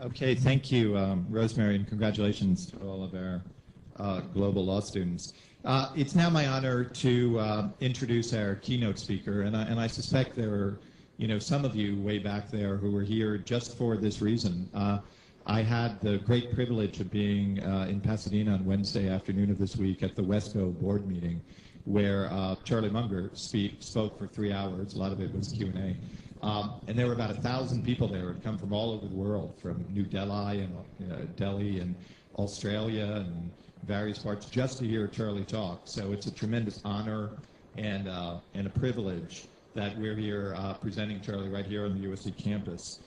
Okay, thank you, Rosemary, and congratulations to all of our global law students. It's now my honor to introduce our keynote speaker, and I suspect there are, some of you way back there who were here just for this reason. I had the great privilege of being in Pasadena on Wednesday afternoon of this week at the WESCO board meeting, where Charlie Munger spoke for 3 hours. A lot of it was Q&A. And there were about 1,000 people there who had come from all over the world, from New Delhi and Delhi and Australia and various parts, just to hear Charlie talk. So it's a tremendous honor and a privilege that we're here presenting Charlie right here on the USC campus.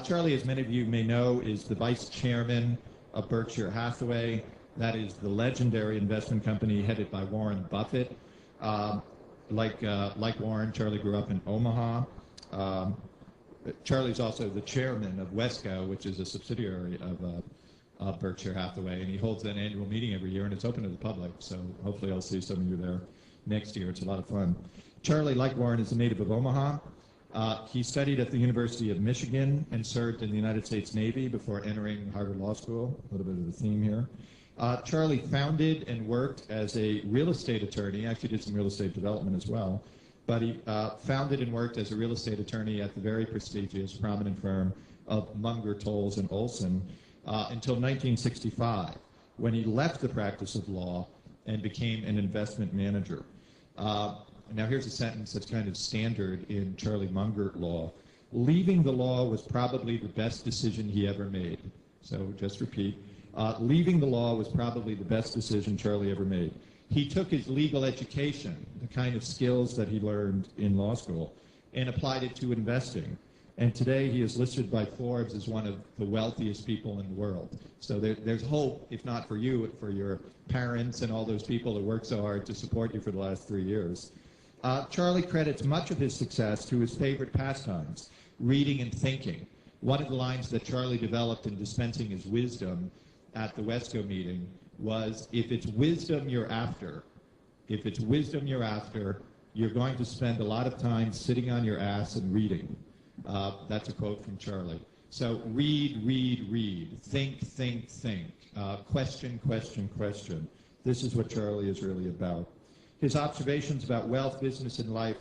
Charlie, as many of you may know, is the vice chairman of Berkshire Hathaway. That is the legendary investment company headed by Warren Buffett. Like Warren, Charlie grew up in Omaha. Charlie's also the chairman of WESCO, which is a subsidiary of Berkshire Hathaway, and he holds an annual meeting every year, and it's open to the public, so hopefully I'll see some of you there next year. It's a lot of fun. Charlie, like Warren, is a native of Omaha. He studied at the University of Michigan and served in the United States Navy before entering Harvard Law School. A little bit of a theme here. Charlie founded and worked as a real estate attorney, actually did some real estate development as well, but he founded and worked as a real estate attorney at the very prestigious, prominent firm of Munger, Tolles & Olson until 1965, when he left the practice of law and became an investment manager. Now here's a sentence that's kind of standard in Charlie Munger law. Leaving the law was probably the best decision he ever made. So just repeat. Leaving the law was probably the best decision Charlie ever made. He took his legal education, the kind of skills that he learned in law school, and applied it to investing. And today he is listed by Forbes as one of the wealthiest people in the world. So there's hope, if not for you, for your parents and all those people that worked so hard to support you for the last 3 years. Charlie credits much of his success to his favorite pastimes, reading and thinking. One of the lines that Charlie developed in dispensing his wisdom at the WESCO meeting was, if it's wisdom you're after, you're going to spend a lot of time sitting on your ass and reading. That's a quote from Charlie. So read, read, read. Think, think, think. Question, question, question. This is what Charlie is really about. His observations about wealth, business, and life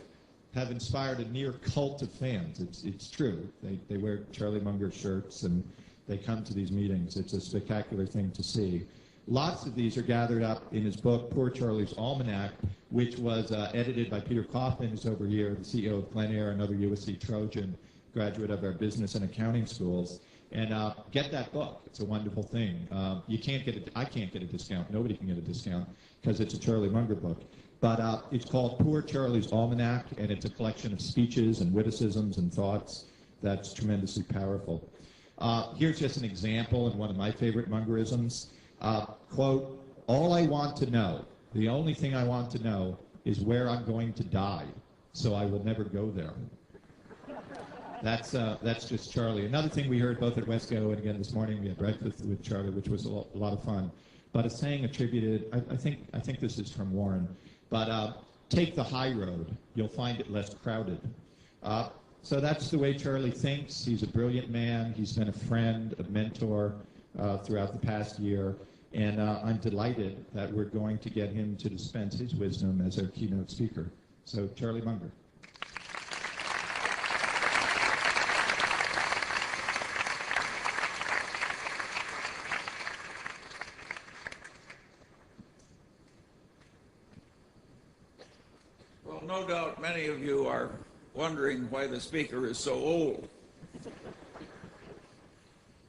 have inspired a near cult of fans. It's true. They wear Charlie Munger shirts and they come to these meetings. It's a spectacular thing to see. Lots of these are gathered up in his book, Poor Charlie's Almanac, which was edited by Peter Kaufman, who's over here, the CEO of Glen another USC Trojan, graduate of our business and accounting schools. And get that book. It's a wonderful thing. I can't get a discount. Nobody can get a discount because it's a Charlie Munger book. But it's called Poor Charlie's Almanac, and it's a collection of speeches and witticisms and thoughts that's tremendously powerful. Here's just an example in one of my favorite Mungerisms. Quote, all I want to know, the only thing I want to know is where I'm going to die, so I will never go there. That's just Charlie. Another thing we heard both at WESCO and again this morning, we had breakfast with Charlie, which was a lot of fun. But a saying attributed, I think this is from Warren, but take the high road, you'll find it less crowded. So that's the way Charlie thinks. He's a brilliant man. He's been a friend, a mentor throughout the past year. And I'm delighted that we're going to get him to dispense his wisdom as our keynote speaker. So Charlie Munger. Well, no doubt many of you are wondering why the speaker is so old.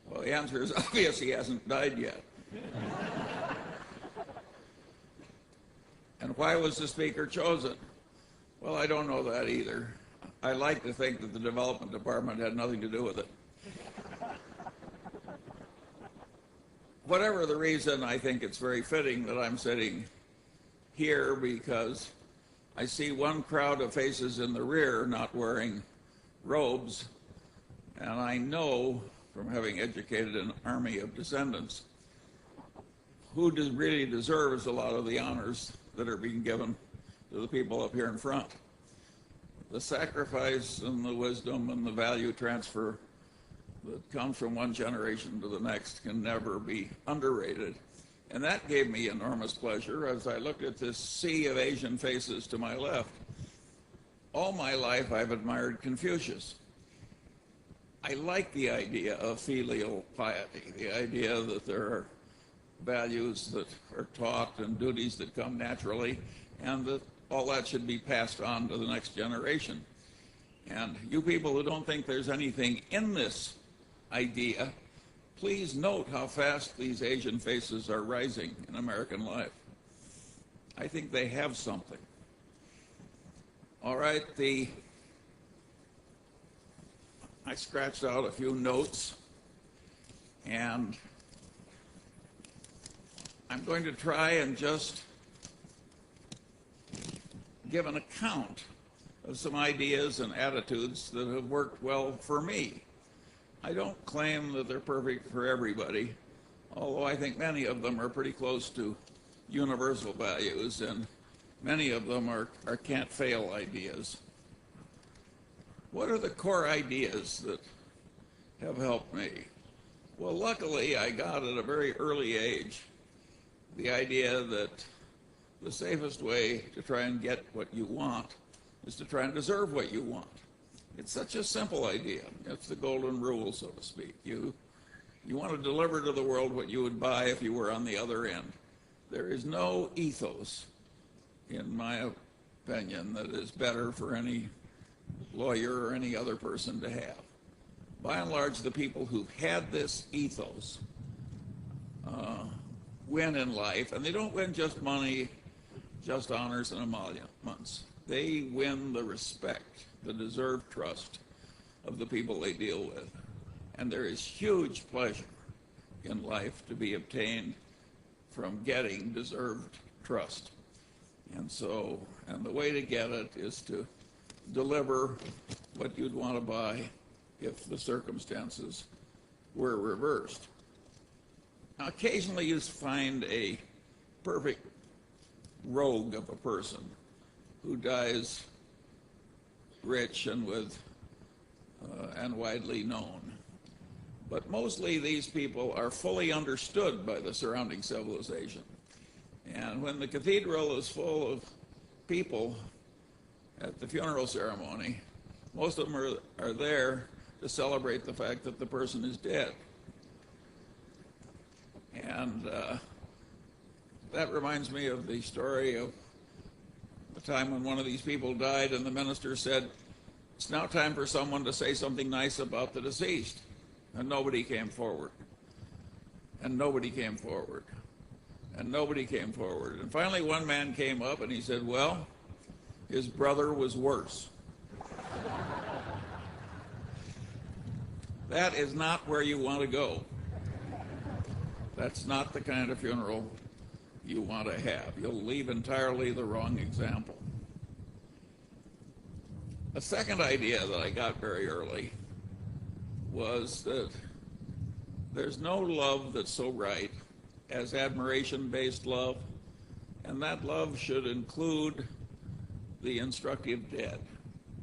Well, the answer is obvious. He hasn't died yet. And why was the speaker chosen? Well, I don't know that either. I like to think that the development department had nothing to do with it. Whatever the reason, I think it's very fitting that I'm sitting here because I see one crowd of faces in the rear not wearing robes, and I know from having educated an army of descendants who really deserves a lot of the honors that are being given to the people up here in front. The sacrifice and the wisdom and the value transfer that comes from one generation to the next can never be underrated. And that gave me enormous pleasure as I looked at this sea of Asian faces to my left. All my life I've admired Confucius. I like the idea of filial piety, the idea that there are values that are taught and duties that come naturally, and that all that should be passed on to the next generation. And you people who don't think there's anything in this idea, please note how fast these Asian faces are rising in American life. I think they have something. All right, I scratched out a few notes, and I'm going to try and just give an account of some ideas and attitudes that have worked well for me. I don't claim that they're perfect for everybody, although I think many of them are pretty close to universal values, and many of them are can't-fail ideas. What are the core ideas that have helped me? Well, luckily, I got at a very early age the idea that the safest way to try and get what you want is to try and deserve what you want. It's such a simple idea. It's the golden rule, so to speak. You want to deliver to the world what you would buy if you were on the other end. There is no ethos, in my opinion, that is better for any lawyer or any other person to have. By and large, the people who've had this ethos win in life, and they don't win just money, just honors and emoluments. They win the respect, the deserved trust of the people they deal with. And there is huge pleasure in life to be obtained from getting deserved trust. And the way to get it is to deliver what you'd want to buy if the circumstances were reversed. Now, occasionally you find a perfect rogue of a person who dies rich and widely known. But mostly these people are fully understood by the surrounding civilization. And when the cathedral is full of people at the funeral ceremony, most of them are there to celebrate the fact that the person is dead. And that reminds me of the story of the time when one of these people died and the minister said, "It's now time for someone to say something nice about the deceased." And nobody came forward. And nobody came forward. And nobody came forward. And finally one man came up and he said, "Well, his brother was worse." That is not where you want to go. That's not the kind of funeral you want to have. You'll leave entirely the wrong example. A second idea that I got very early was that there's no love that's so right as admiration-based love, and that love should include the instructive dead.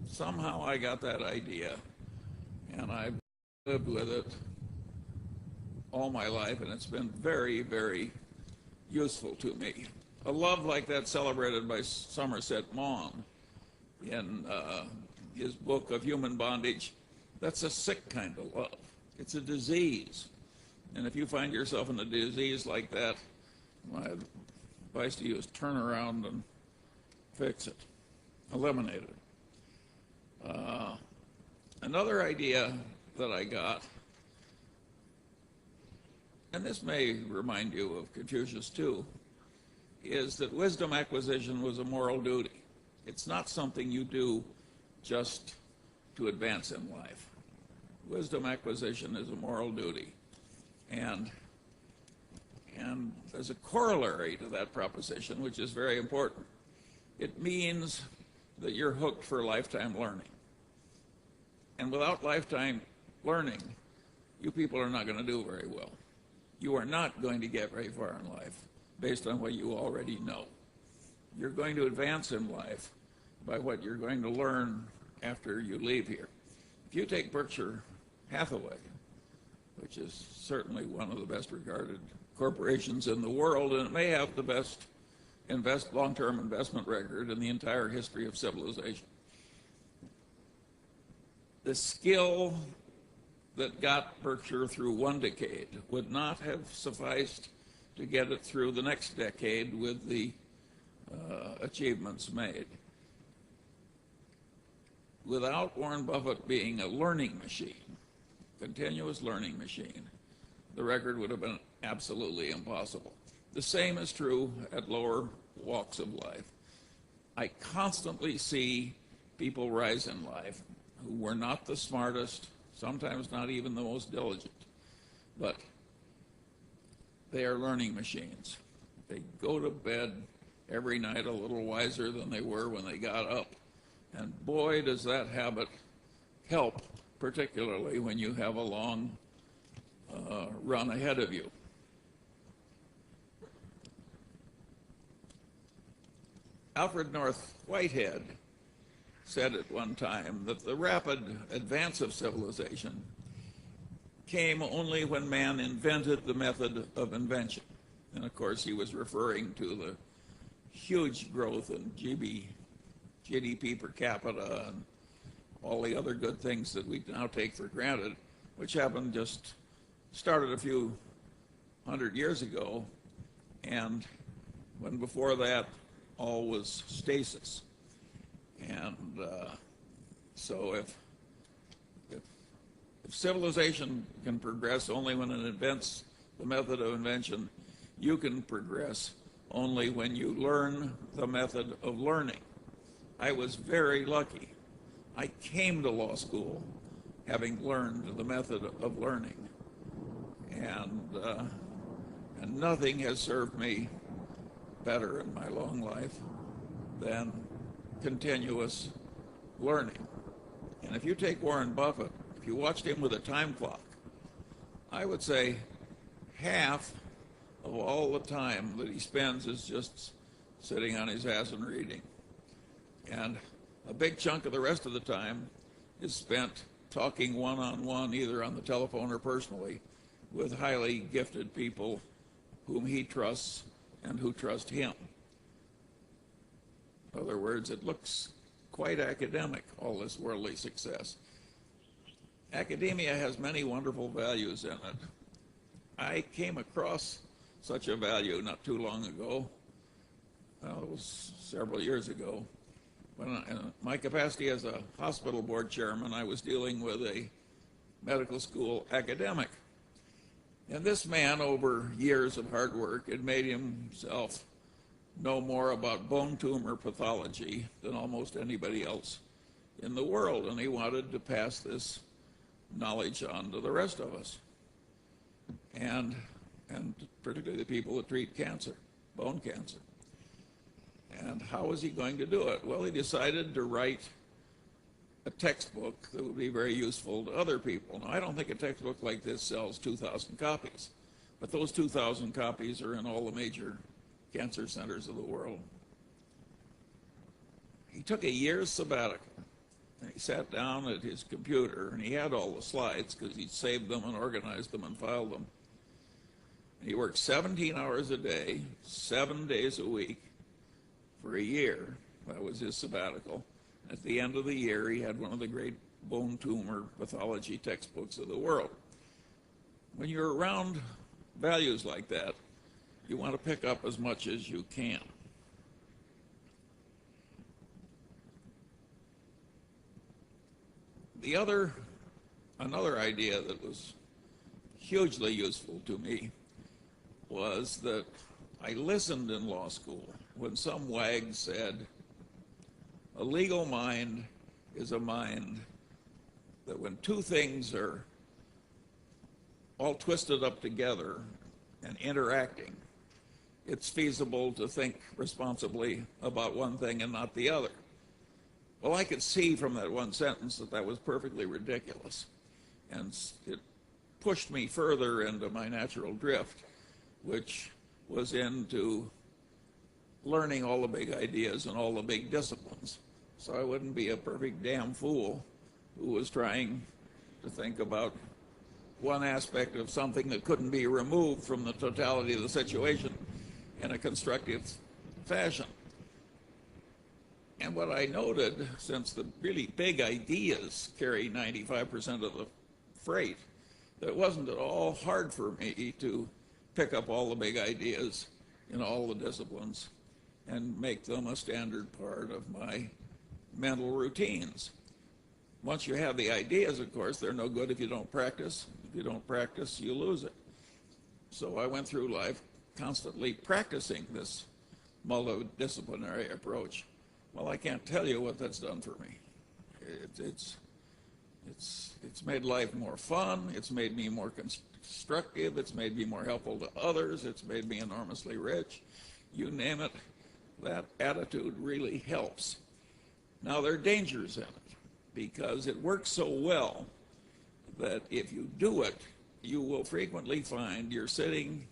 Somehow I got that idea, and I've lived with it all my life, and it's been very, very useful to me. A love like that celebrated by Somerset Maugham in his book of Human Bondage, that's a sick kind of love. It's a disease. And if you find yourself in a disease like that, my advice to you is turn around and fix it, eliminate it. Another idea that I got, and this may remind you of Confucius too, is that wisdom acquisition was a moral duty. It's not something you do just to advance in life. Wisdom acquisition is a moral duty. And there's a corollary to that proposition, which is very important. It means that you're hooked for lifetime learning. And without lifetime learning, you people are not going to do very well. You are not going to get very far in life based on what you already know. You're going to advance in life by what you're going to learn after you leave here. If you take Berkshire Hathaway, which is certainly one of the best regarded corporations in the world, and it may have the best long-term investment record in the entire history of civilization. The skill that got Berkshire through one decade would not have sufficed to get it through the next decade with the achievements made. Without Warren Buffett being a learning machine, continuous learning machine, the record would have been absolutely impossible. The same is true at lower walks of life. I constantly see people rise in life who were not the smartest, sometimes not even the most diligent, but they are learning machines. They go to bed every night a little wiser than they were when they got up. And boy, does that habit help, particularly when you have a long run ahead of you. Alfred North Whitehead said at one time that the rapid advance of civilization came only when man invented the method of invention. And of course, he was referring to the huge growth in GDP per capita and all the other good things that we now take for granted, which started a few hundred years ago, and when before that, all was stasis. And so if civilization can progress only when it invents the method of invention, you can progress only when you learn the method of learning. I was very lucky. I came to law school having learned the method of learning. And nothing has served me better in my long life than continuous learning. And if you take Warren Buffett, if you watched him with a time clock, I would say half of all the time that he spends is just sitting on his ass and reading. And a big chunk of the rest of the time is spent talking one-on-one, either on the telephone or personally, with highly gifted people whom he trusts and who trust him. In other words, it looks quite academic, all this worldly success. Academia has many wonderful values in it. I came across such a value not too long ago. Well, it was several years ago. When in my capacity as a hospital board chairman, I was dealing with a medical school academic. And this man, over years of hard work, had made himself know more about bone tumor pathology than almost anybody else in the world. And he wanted to pass this knowledge on to the rest of us, and particularly the people that treat cancer, bone cancer. And how was he going to do it? Well, he decided to write a textbook that would be very useful to other people. Now, I don't think a textbook like this sells 2,000 copies, but those 2,000 copies are in all the major cancer centers of the world. He took a year's sabbatical, and he sat down at his computer, and he had all the slides because he'd saved them and organized them and filed them. He worked 17 hours a day, 7 days a week, for a year. That was his sabbatical. At the end of the year, he had one of the great bone tumor pathology textbooks of the world. When you're around values like that, you want to pick up as much as you can. Another idea that was hugely useful to me was that I listened in law school when some wag said, a legal mind is a mind that when two things are all twisted up together and interacting, it's feasible to think responsibly about one thing and not the other. Well, I could see from that one sentence that that was perfectly ridiculous, and it pushed me further into my natural drift, which was into learning all the big ideas and all the big disciplines, so I wouldn't be a perfect damn fool who was trying to think about one aspect of something that couldn't be removed from the totality of the situation in a constructive fashion. And what I noted, since the really big ideas carry 95% of the freight, that it wasn't at all hard for me to pick up all the big ideas in all the disciplines and make them a standard part of my mental routines. Once you have the ideas, of course, they're no good if you don't practice. If you don't practice, you lose it. So I went through life constantly practicing this multidisciplinary approach. Well, I can't tell you what that's done for me. It's made life more fun. It's made me more constructive. It's made me more helpful to others. It's made me enormously rich. You name it, that attitude really helps. Now, there are dangers in it because it works so well that if you do it, you will frequently find you're sitting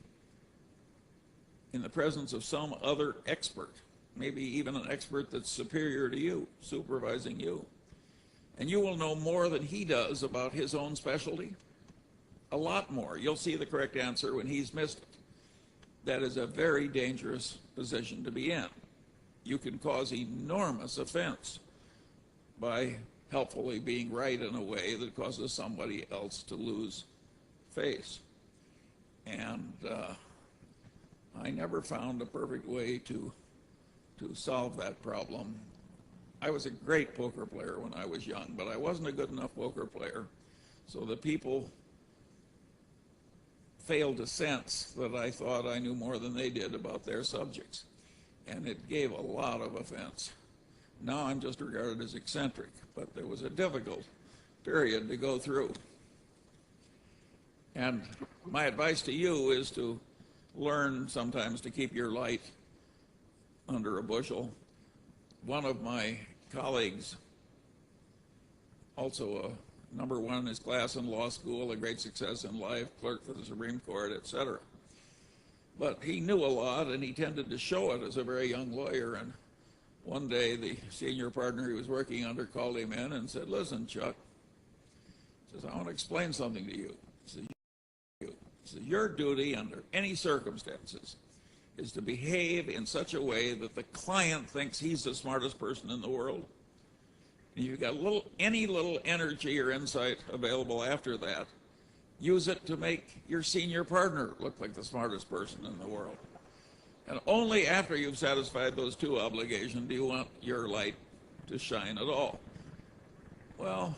in the presence of some other expert, maybe even an expert that's superior to you, supervising you. And you will know more than he does about his own specialty, a lot more. You'll see the correct answer when he's missed it. That is a very dangerous position to be in. You can cause enormous offense by helpfully being right in a way that causes somebody else to lose face. And I never found a perfect way to solve that problem. I was a great poker player when I was young, but I wasn't a good enough poker player, so the people failed to sense that I thought I knew more than they did about their subjects, and it gave a lot of offense. Now I'm just regarded as eccentric, but there was a difficult period to go through. And my advice to you is to learn sometimes to keep your light under a bushel. One of my colleagues, also a number one in his class in law school, a great success in life, clerk for the Supreme Court, etc. But he knew a lot, and he tended to show it as a very young lawyer. And one day, the senior partner he was working under called him in and said, "Listen, Chuck," he says, "I want to explain something to you." He says, "Your duty under any circumstances is to behave in such a way that the client thinks he's the smartest person in the world. And you've got any little energy or insight available after that, use it to make your senior partner look like the smartest person in the world. And only after you've satisfied those two obligations do you want your light to shine at all." Well,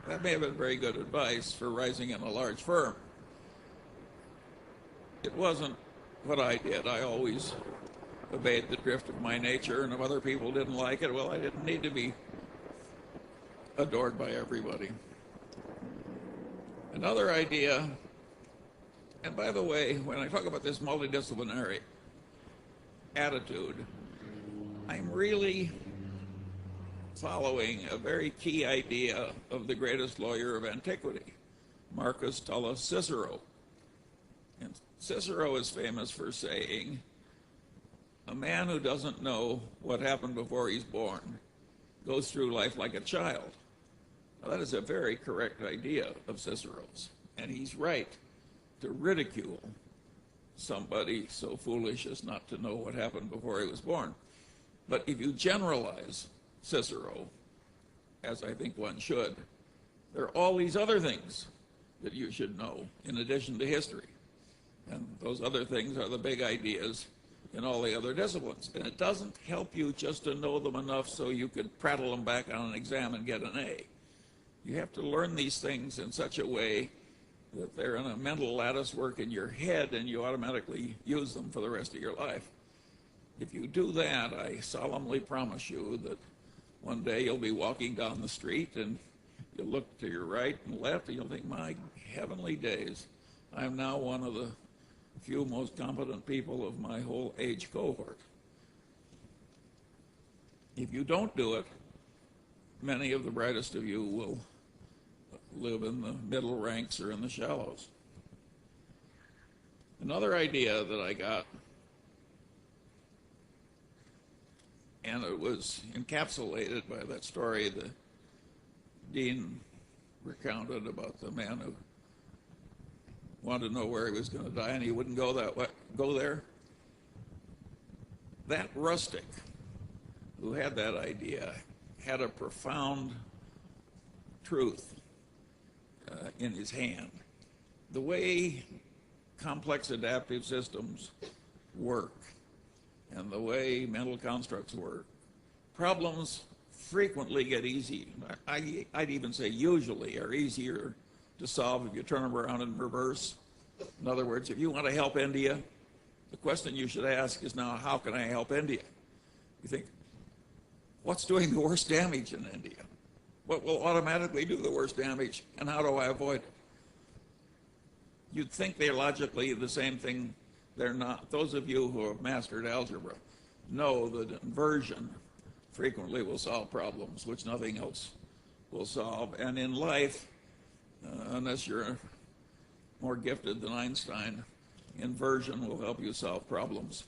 that may have been very good advice for rising in a large firm. It wasn't what I did. I always obeyed the drift of my nature, and if other people didn't like it, well, I didn't need to be adored by everybody. Another idea, and by the way, when I talk about this multidisciplinary attitude, I'm really following a very key idea of the greatest lawyer of antiquity, Marcus Tullus Cicero. And Cicero is famous for saying, "A man who doesn't know what happened before he's born goes through life like a child." Now, that is a very correct idea of Cicero's, and he's right to ridicule somebody so foolish as not to know what happened before he was born. But if you generalize Cicero, as I think one should, there are all these other things that you should know in addition to history. And those other things are the big ideas in all the other disciplines. And it doesn't help you just to know them enough so you could prattle them back on an exam and get an A. You have to learn these things in such a way that they're in a mental lattice work in your head and you automatically use them for the rest of your life. If you do that, I solemnly promise you that one day you'll be walking down the street and you'll look to your right and left and you'll think, "My heavenly days, I'm now one of the few most competent people of my whole age cohort." If you don't do it, many of the brightest of you will live in the middle ranks or in the shallows. Another idea that I got, and it was encapsulated by that story the dean recounted about the man who wanted to know where he was going to die, and he wouldn't go there. That rustic who had that idea had a profound truth in his hand. The way complex adaptive systems work and the way mental constructs work, problems frequently get easy. I'd even say usually are easier to solve if you turn them around in reverse. In other words, if you want to help India, the question you should ask is now, how can I help India? You think, what's doing the worst damage in India? What will automatically do the worst damage, and how do I avoid it? You'd think they're logically the same thing. They're not. Those of you who have mastered algebra know that inversion frequently will solve problems which nothing else will solve. And in life, unless you're more gifted than Einstein, inversion will help you solve problems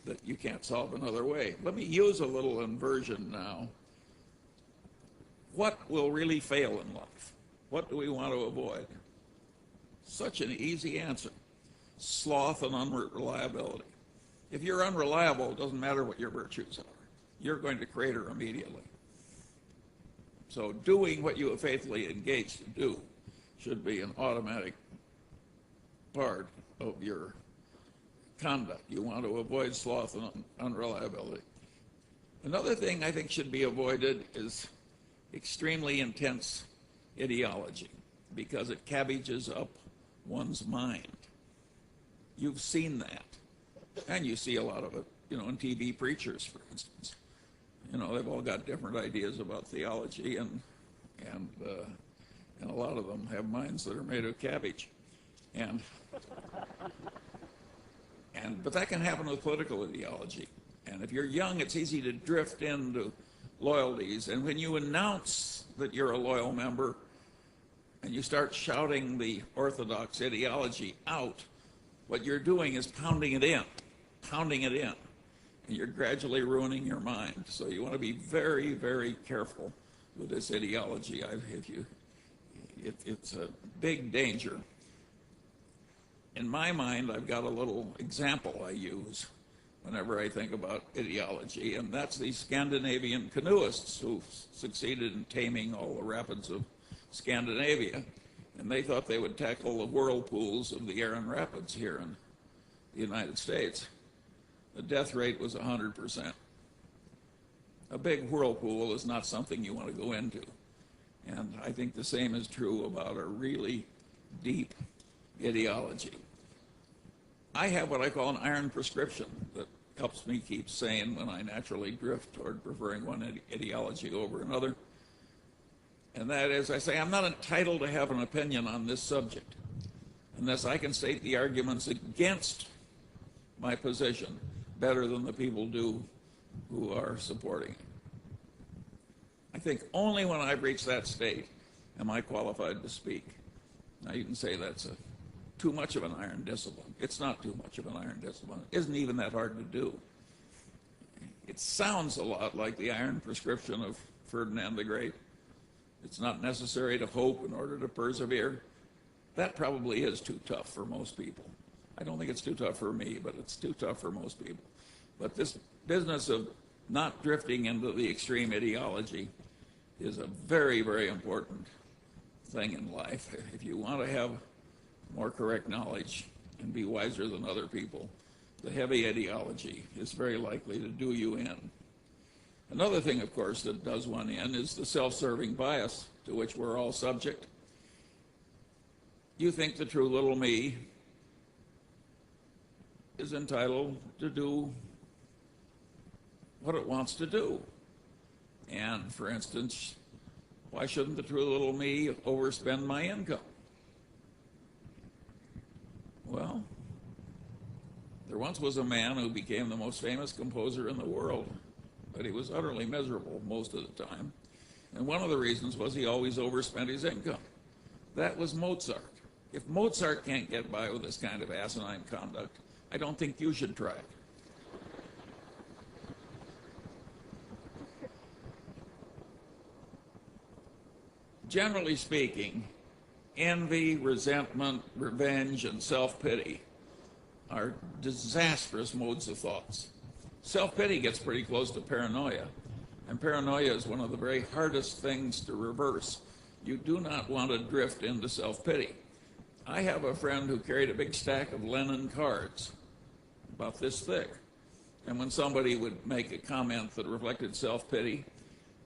that you can't solve another way. Let me use a little inversion now. What will really fail in life? What do we want to avoid? Such an easy answer. Sloth and unreliability. If you're unreliable, it doesn't matter what your virtues are. You're going to crater immediately. So doing what you have faithfully engaged to do should be an automatic part of your conduct. You want to avoid sloth and unreliability. Another thing I think should be avoided is extremely intense ideology, because it cabbages up one's mind. You've seen that, and you see a lot of it, in TV preachers, for instance. They've all got different ideas about theology, and a lot of them have minds that are made of cabbage, but that can happen with political ideology. And if you're young, it's easy to drift into loyalties. And when you announce that you're a loyal member and you start shouting the orthodox ideology out, what you're doing is pounding it in. And you're gradually ruining your mind. So you want to be very, very careful with this ideology. It's a big danger. In my mind, I've got a little example I use whenever I think about ideology, and that's these Scandinavian canoeists who succeeded in taming all the rapids of Scandinavia, and they thought they would tackle the whirlpools of the Erin Rapids here in the United States. The death rate was 100%. A big whirlpool is not something you want to go into, and I think the same is true about a really deep ideology. I have what I call an iron prescription that helps me keep sane when I naturally drift toward preferring one ideology over another. And that is, I say, I'm not entitled to have an opinion on this subject unless I can state the arguments against my position better than the people do who are supporting it. I think only when I've reached that state am I qualified to speak. Now, you can say that's too much of an iron discipline. It's not too much of an iron discipline. It isn't even that hard to do. It sounds a lot like the iron prescription of Ferdinand the Great. It's not necessary to hope in order to persevere. That probably is too tough for most people. I don't think it's too tough for me, but it's too tough for most people. But this business of not drifting into the extreme ideology is a very, very important thing in life. If you want to have more correct knowledge and be wiser than other people, the heavy ideology is very likely to do you in. Another thing, of course, that does one in is the self-serving bias to which we're all subject. You think the true little me is entitled to do what it wants to do. And, for instance, why shouldn't the true little me overspend my income? Well, there once was a man who became the most famous composer in the world, but he was utterly miserable most of the time. And one of the reasons was he always overspent his income. That was Mozart. If Mozart can't get by with this kind of asinine conduct, I don't think you should try it. Generally speaking, envy, resentment, revenge, and self-pity are disastrous modes of thoughts. Self-pity gets pretty close to paranoia, and paranoia is one of the very hardest things to reverse. You do not want to drift into self-pity. I have a friend who carried a big stack of Lenin cards, about this thick, and when somebody would make a comment that reflected self-pity,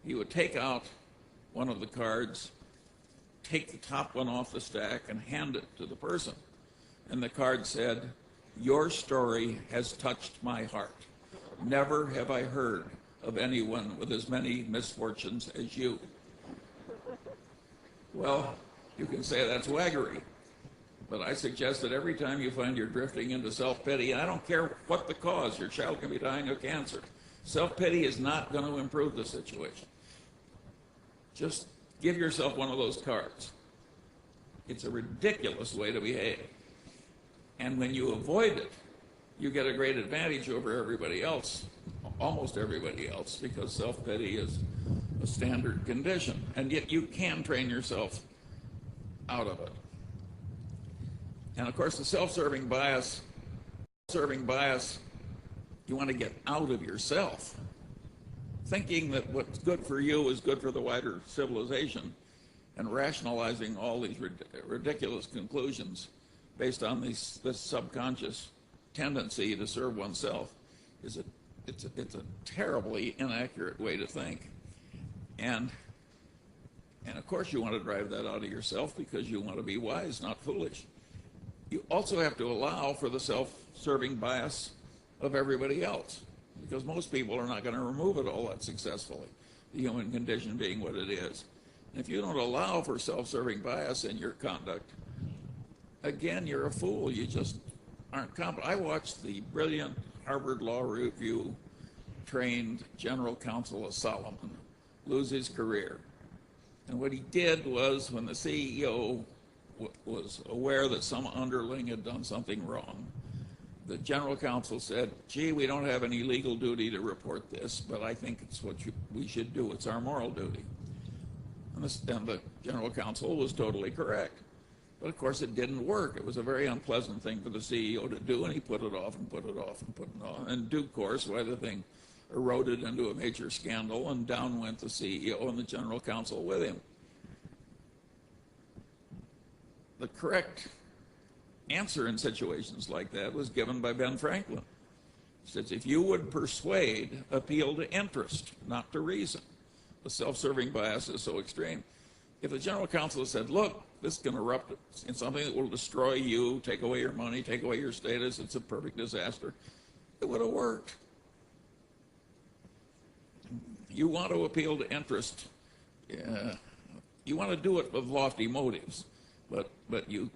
he would take out one of the cards, take the top one off the stack, and hand it to the person. And the card said, "Your story has touched my heart. Never have I heard of anyone with as many misfortunes as you." Well, you can say that's waggery, but I suggest that every time you find you're drifting into self-pity, and I don't care what the cause, your child can be dying of cancer, self-pity is not going to improve the situation. Just give yourself one of those cards. It's a ridiculous way to behave. And when you avoid it, you get a great advantage over everybody else, almost everybody else, because self-pity is a standard condition. And yet you can train yourself out of it. And of course, the self-serving bias, you want to get out of yourself. Thinking that what's good for you is good for the wider civilization, and rationalizing all these ridiculous conclusions based on this subconscious tendency to serve oneself it's a terribly inaccurate way to think. And of course you want to drive that out of yourself because you want to be wise, not foolish. You also have to allow for the self-serving bias of everybody else, because most people are not going to remove it all that successfully, the human condition being what it is. And if you don't allow for self-serving bias in your conduct, again, you're a fool. You just aren't competent. I watched the brilliant Harvard Law Review trained general counsel of Solomon lose his career. And what he did was, when the CEO was aware that some underling had done something wrong, the general counsel said, "Gee, we don't have any legal duty to report this, but I think it's what we should do. It's our moral duty." And the general counsel was totally correct. But of course it didn't work. It was a very unpleasant thing for the CEO to do, and he put it off and put it off and put it off. And in due course, why the thing eroded into a major scandal, and down went the CEO and the general counsel with him. The correct answer in situations like that was given by Ben Franklin. He says, if you would persuade, appeal to interest, not to reason. The self-serving bias is so extreme. If the general counsel said, look, this can erupt in something that will destroy you, take away your money, take away your status, it's a perfect disaster, it would have worked. You want to appeal to interest. You want to do it with lofty motives, but you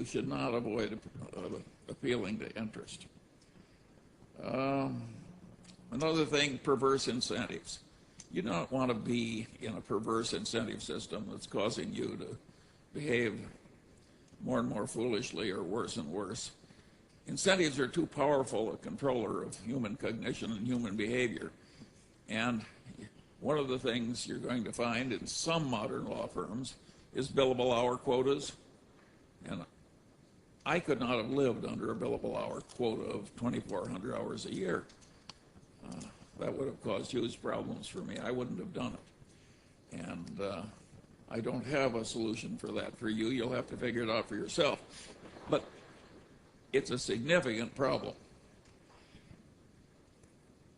should not avoid appealing to interest. Another thing, perverse incentives. You don't want to be in a perverse incentive system that's causing you to behave more and more foolishly or worse and worse. Incentives are too powerful a controller of human cognition and human behavior. And one of the things you're going to find in some modern law firms is billable hour quotas. And I could not have lived under a billable hour quota of 2,400 hours a year. That would have caused huge problems for me. I wouldn't have done it. And I don't have a solution for that for you. You'll have to figure it out for yourself. But it's a significant problem.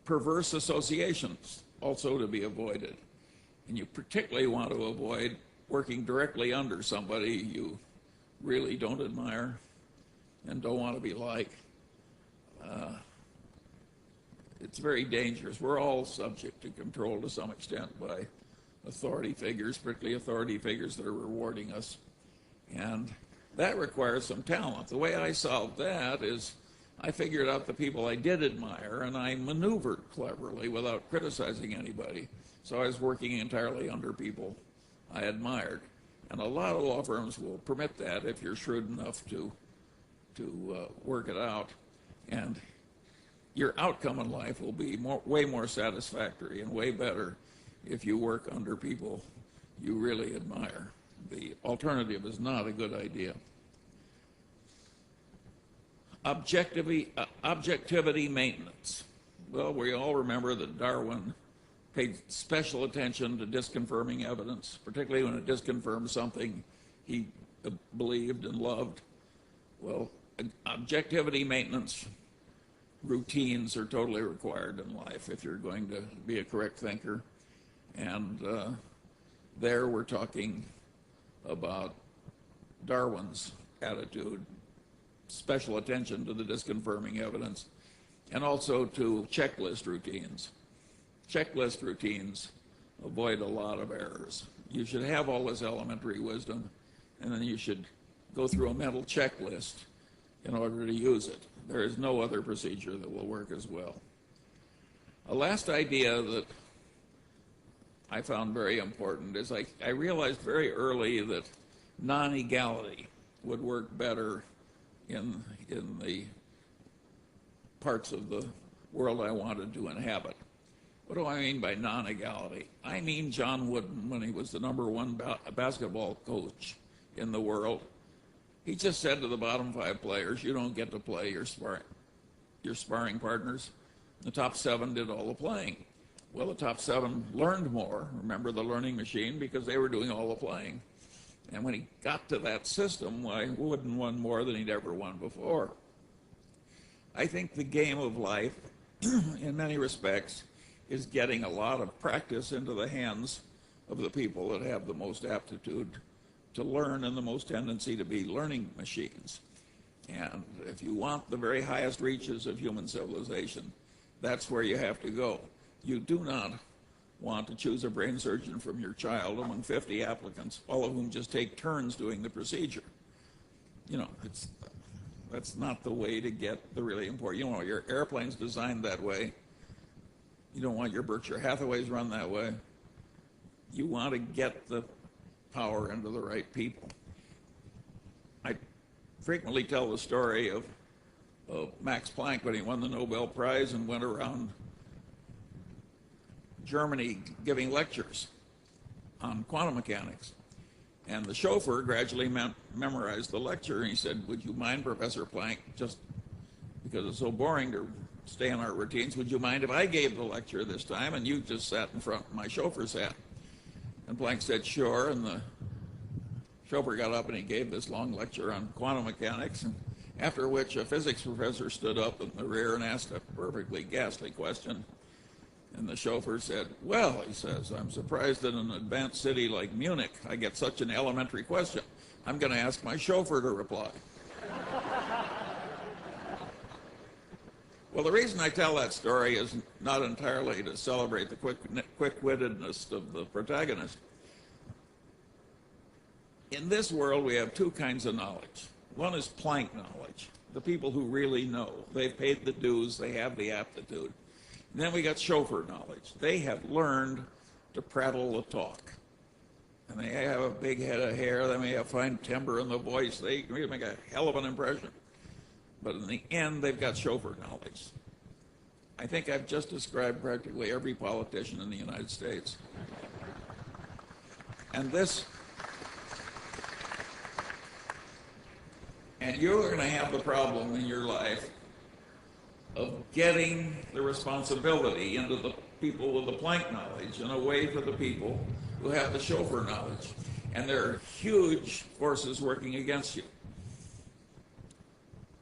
Perverse associations, also to be avoided. And you particularly want to avoid working directly under somebody you really don't admire and don't want to be like. It's very dangerous. We're all subject to control to some extent by authority figures, particularly authority figures that are rewarding us. And that requires some talent. The way I solved that is I figured out the people I did admire, and I maneuvered cleverly without criticizing anybody. So I was working entirely under people I admired. And a lot of law firms will permit that if you're shrewd enough to work it out. And your outcome in life will be way more satisfactory and way better if you work under people you really admire. The alternative is not a good idea. Objectivity maintenance. Well, we all remember that Darwin paid special attention to disconfirming evidence, particularly when it disconfirmed something he believed and loved. Well, objectivity maintenance routines are totally required in life if you're going to be a correct thinker. And there we're talking about Darwin's attitude, special attention to the disconfirming evidence, and also to checklist routines. Checklist routines avoid a lot of errors. You should have all this elementary wisdom, and then you should go through a mental checklist in order to use it. There is no other procedure that will work as well. A last idea that I found very important is I realized very early that non-egality would work better in the parts of the world I wanted to inhabit. What do I mean by non-egality? I mean John Wooden, when he was the #1 basketball coach in the world, he just said to the bottom 5 players, you don't get to play your sparring partners. The top 7 did all the playing. Well, the top 7 learned more, remember the learning machine, because they were doing all the playing. And when he got to that system, Wooden won more than he'd ever won before. I think the game of life, in many respects, is getting a lot of practice into the hands of the people that have the most aptitude to learn and the most tendency to be learning machines. And if you want the very highest reaches of human civilization, that's where you have to go. You do not want to choose a brain surgeon from your child among 50 applicants, all of whom just take turns doing the procedure. You know, that's not the way to get the really important. You know, your airplane's designed that way. You don't want your Berkshire Hathaways run that way. You want to get the power into the right people. I frequently tell the story of Max Planck when he won the Nobel Prize and went around Germany giving lectures on quantum mechanics. And the chauffeur gradually memorized the lecture, and he said, would you mind, Professor Planck, just because it's so boring to stay in our routines, would you mind if I gave the lecture this time and you just sat in front, my chauffeur sat? And Planck said, sure, and the chauffeur got up and he gave this long lecture on quantum mechanics, and after which a physics professor stood up in the rear and asked a perfectly ghastly question. And the chauffeur said, well, he says, I'm surprised that in an advanced city like Munich, I get such an elementary question. I'm going to ask my chauffeur to reply. Well, the reason I tell that story is not entirely to celebrate the quick-wittedness of the protagonist. In this world, we have 2 kinds of knowledge. One is Planck knowledge, the people who really know. They've paid the dues, they have the aptitude. And then we got chauffeur knowledge. They have learned to prattle the talk. And they have a big head of hair, they may have fine timbre in the voice, they make a hell of an impression. But in the end, they've got chauffeur knowledge. I think I've just described practically every politician in the United States. And you're going to have the problem in your life of getting the responsibility into the people with the Planck knowledge and away from the people who have the chauffeur knowledge. And there are huge forces working against you.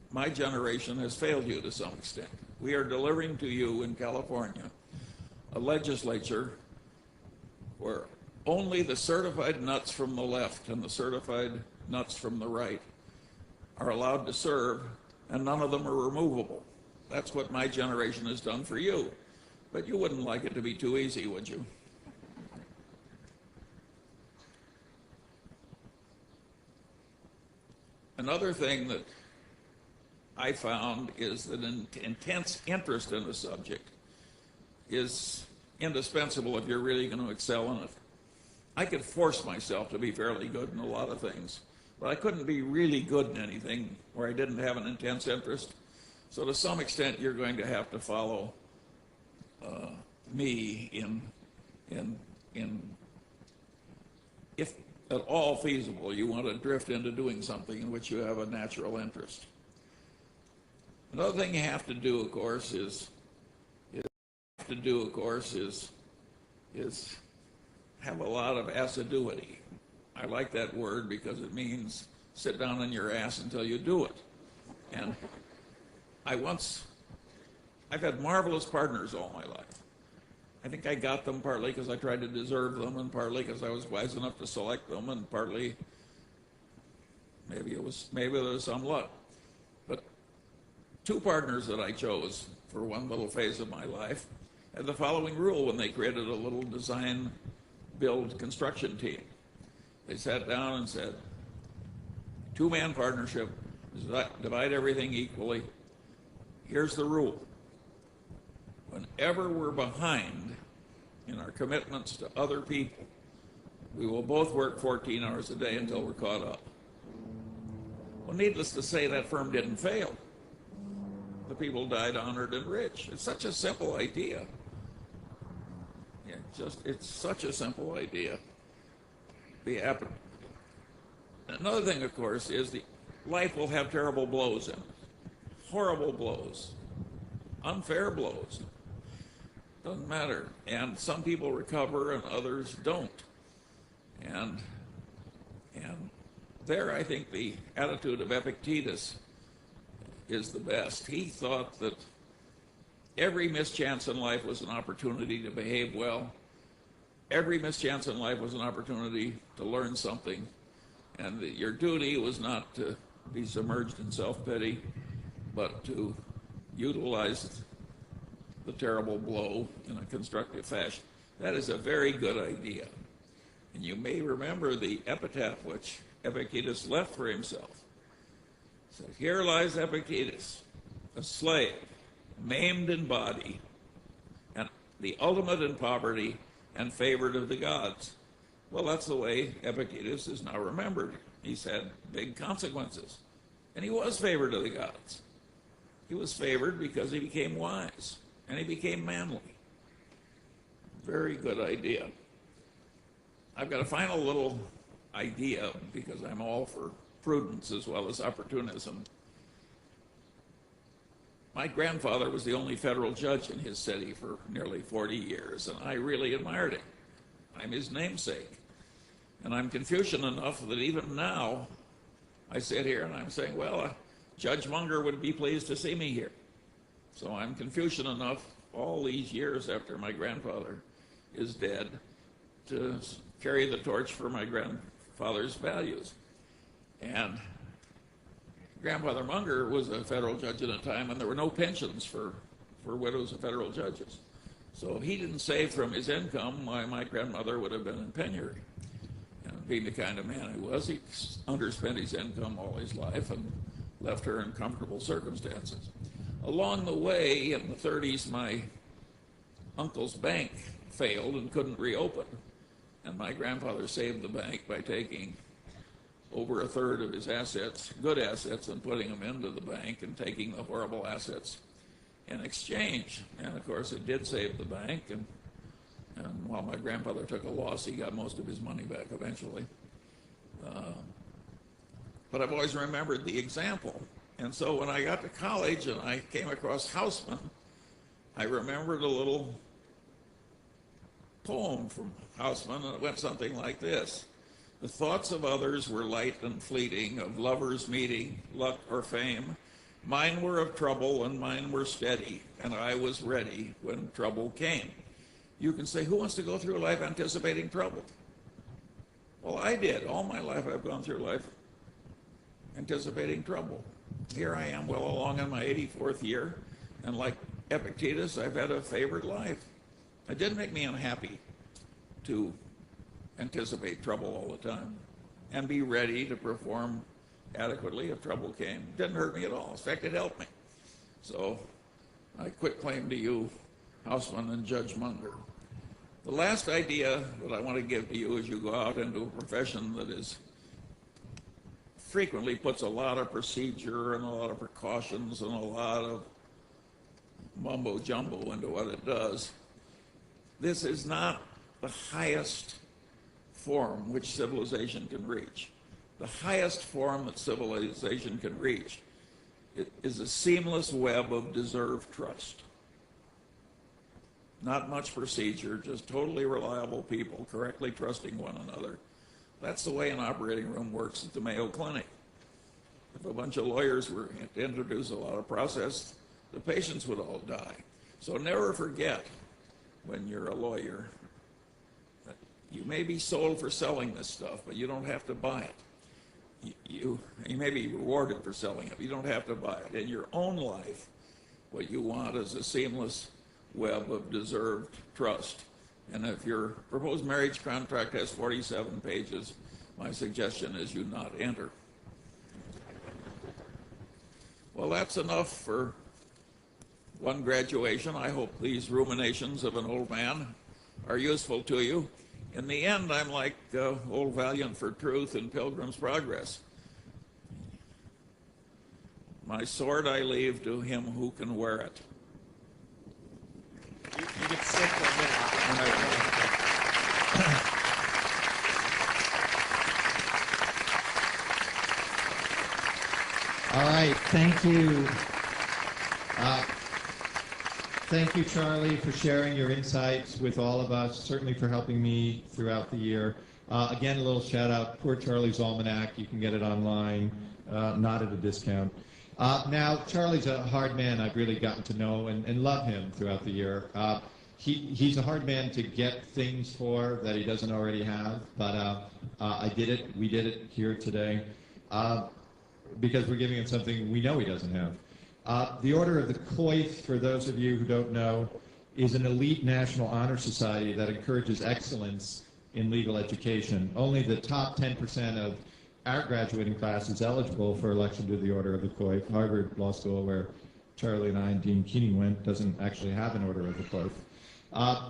My generation has failed you to some extent. We are delivering to you in California a legislature where only the certified nuts from the left and the certified nuts from the right are allowed to serve, and none of them are removable. That's what my generation has done for you. But you wouldn't like it to be too easy, would you? Another thing that I found is that an intense interest in a subject is indispensable if you're really going to excel in it. I could force myself to be fairly good in a lot of things, but I couldn't be really good in anything where I didn't have an intense interest. So to some extent, you're going to have to follow me in if at all feasible, you want to drift into doing something in which you have a natural interest. Another thing you have to do, of course, is have a lot of assiduity. I like that word because it means sit down on your ass until you do it. And I've had marvelous partners all my life. I think I got them partly because I tried to deserve them, and partly because I was wise enough to select them, and partly maybe there was some luck. But two partners that I chose for one little phase of my life had the following rule when they created a little design, build, construction team. They sat down and said, two-man partnership, divide everything equally. Here's the rule. Whenever we're behind in our commitments to other people, we will both work 14 hours a day until we're caught up. Well, needless to say, that firm didn't fail. The people died honored and rich. It's such a simple idea. It's such a simple idea. Another thing, of course, is life will have terrible blows in it. Horrible blows. Unfair blows. Doesn't matter. And some people recover and others don't. And there I think the attitude of Epictetus is the best. He thought that every mischance in life was an opportunity to behave well. Every mischance in life was an opportunity to learn something. And that your duty was not to be submerged in self-pity, but to utilize the terrible blow in a constructive fashion. That is a very good idea. And you may remember the epitaph which Epictetus left for himself. It said, "Here lies Epictetus, a slave, maimed in body, and the ultimate in poverty and favored of the gods." Well, that's the way Epictetus is now remembered. He's had big consequences. And he was favored of the gods. He was favored because he became wise, and he became manly. Very good idea. I've got a final little idea, because I'm all for prudence as well as opportunism. My grandfather was the only federal judge in his city for nearly 40 years, and I really admired him. I'm his namesake. And I'm Confucian enough that even now I sit here and I'm saying, well, Judge Munger would be pleased to see me here. So I'm Confucian enough all these years after my grandfather is dead to carry the torch for my grandfather's values. And Grandfather Munger was a federal judge at a time when there were no pensions for widows of federal judges. So he didn't save from his income why my grandmother would have been in penury. And being the kind of man he was, he underspent his income all his life and left her in comfortable circumstances. Along the way, in the 30s, my uncle's bank failed and couldn't reopen. And my grandfather saved the bank by taking over a third of his assets, good assets, and putting them into the bank and taking the horrible assets in exchange. And of course, it did save the bank. And while my grandfather took a loss, he got most of his money back eventually. But I've always remembered the example. And so when I got to college and I came across Haussmann, I remembered a little poem from Haussmann, and it went something like this. The thoughts of others were light and fleeting, of lovers meeting, luck or fame. Mine were of trouble and mine were steady, and I was ready when trouble came. You can say, who wants to go through life anticipating trouble? Well, I did. All my life I've gone through life anticipating trouble. Here I am well along in my 84th year, and like Epictetus, I've had a favored life. It didn't make me unhappy to anticipate trouble all the time and be ready to perform adequately if trouble came. It didn't hurt me at all. In fact, it helped me. So I quit claim to you, Haussmann and Judge Munger. The last idea that I want to give to you as you go out into a profession that is frequently puts a lot of procedure and a lot of precautions and a lot of mumbo jumbo into what it does. This is not the highest form which civilization can reach. The highest form that civilization can reach is a seamless web of deserved trust. Not much procedure, just totally reliable people correctly trusting one another. That's the way an operating room works at the Mayo Clinic. If a bunch of lawyers were to introduce a lot of process, the patients would all die. So never forget, when you're a lawyer, that you may be sold for selling this stuff, but you don't have to buy it. You may be rewarded for selling it, but you don't have to buy it. In your own life, what you want is a seamless web of deserved trust. And if your proposed marriage contract has 47 pages, my suggestion is you not enter. Well, that's enough for one graduation. I hope these ruminations of an old man are useful to you. In the end, I'm like Old Valiant for Truth in Pilgrim's Progress. My sword I leave to him who can wear it. You get sick for a minute. All right, thank you. Thank you, Charlie, for sharing your insights with all of us, certainly for helping me throughout the year. Again, a little shout out, Poor Charlie's Almanac. You can get it online, not at a discount. Now, Charlie's a hard man I've really gotten to know and love him throughout the year. He's a hard man to get things for that he doesn't already have, but I did it. We did it here today because we're giving him something we know he doesn't have. The Order of the Coif, for those of you who don't know, is an elite national honor society that encourages excellence in legal education. Only the top 10% of our graduating class is eligible for election to the Order of the Coif. Harvard Law School, where Charlie and I and Dean Keening went, doesn't actually have an Order of the Coif.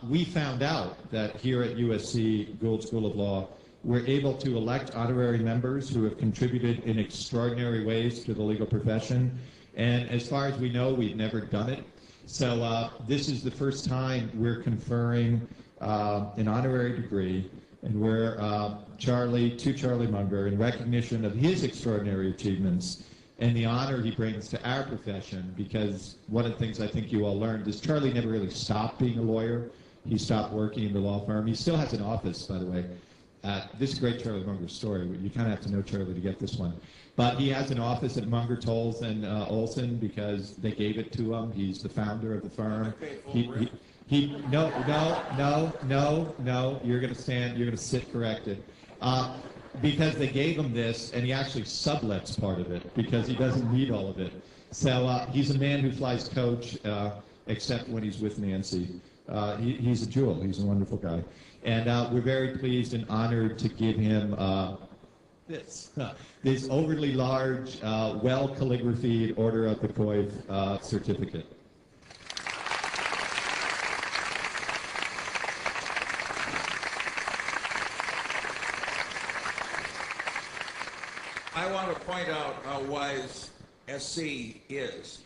We found out that here at USC Gould School of Law, we're able to elect honorary members who have contributed in extraordinary ways to the legal profession. And as far as we know, we've never done it. So this is the first time we're conferring an honorary degree, and we're to Charlie Munger in recognition of his extraordinary achievements and the honor he brings to our profession, because one of the things I think you all learned is Charlie never really stopped being a lawyer. He stopped working in the law firm. He still has an office, by the way. This is a great Charlie Munger story. You kind of have to know Charlie to get this one. But he has an office at Munger, Tolles, and Olson because they gave it to him. He's the founder of the firm. No, you're going to stand, you're going to sit corrected. Because they gave him this, and he actually sublets part of it because he doesn't need all of it. So he's a man who flies coach, except when he's with Nancy. He's a jewel. He's a wonderful guy. And we're very pleased and honored to give him this overly large, well-calligraphied Order of the Coif certificate. I want to point out how wise SC is.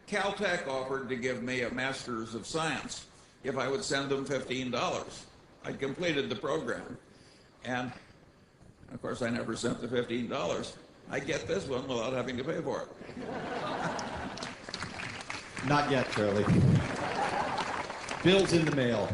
Caltech offered to give me a Master's of Science if I would send them $15. I'd completed the program. And, of course, I never sent the $15. I get this one without having to pay for it. Not yet, Charlie. Bill's in the mail.